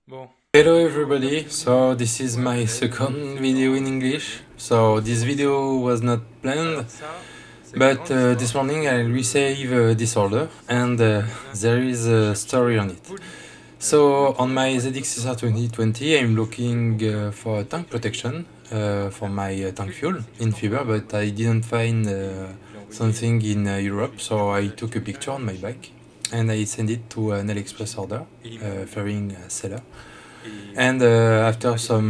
Bon. Hello everybody, so this is my second video in English. So this video was not planned, but this morning I received this order and there is a story on it. So on my ZXSR 2020 I'm looking for tank protection for my tank fuel in Fiber, but I didn't find something in Europe, so I took a picture on my bike and I sent it to an AliExpress order, Fairing seller. And after some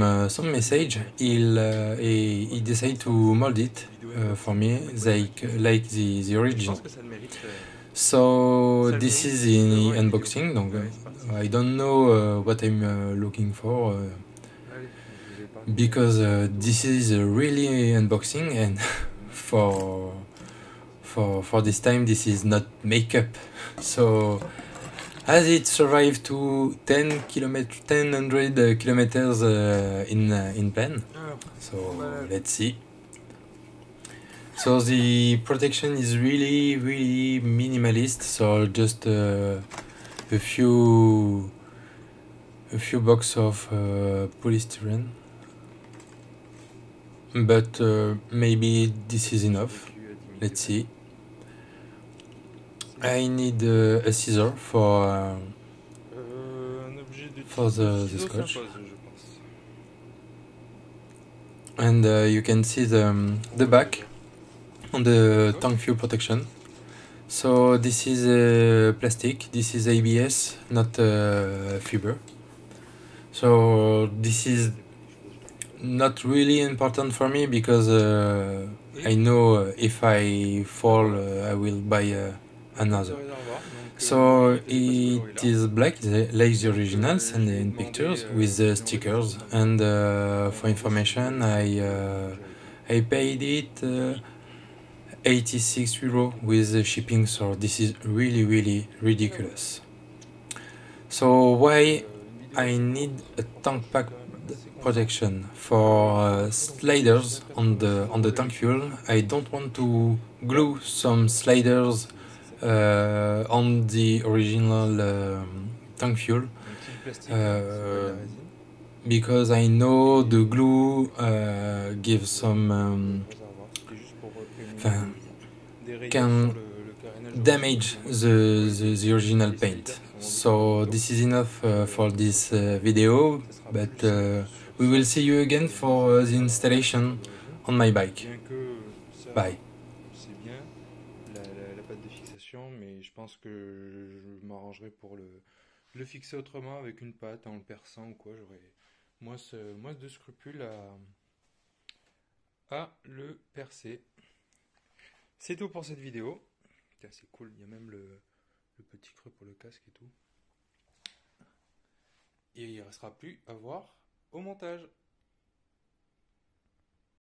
message, he decided to mold it for me, like the original. So this is the unboxing. Donc, I don't know what I'm looking for because this is a really unboxing, and for this time this is not makeup. So as it survived to 10 kilometers in pen. So let's see. So the protection is really minimalist. So just a few box of polystyrene, but maybe this is enough. Let's see. I need a scissor for the scotch. And you can see the back on the tank fuel protection. So this is plastic, this is ABS, not fiber. So this is not really important for me because I know if I fall I will buy another. So it is black like the originals and in pictures with the stickers, and for information I paid it 86 euro with the shipping, so this is really ridiculous. So why I need a tank pack protection for sliders on the tank fuel? I don't want to glue some sliders on the original tank fuel because I know the glue gives some can damage the original paint. So this is enough for this video, but we will see you again for the installation on my bike. Bye. C'est bien la pâte de fixation, mais je pense que je m'arrangerai pour le fixer autrement avec une pâte en le perçant ou quoi. J'aurais moins de scrupules à le percer. C'est tout pour cette vidéo. Tiens, c'est cool, il y a même le petit creux pour le casque et tout. Et il ne restera plus à voir au montage.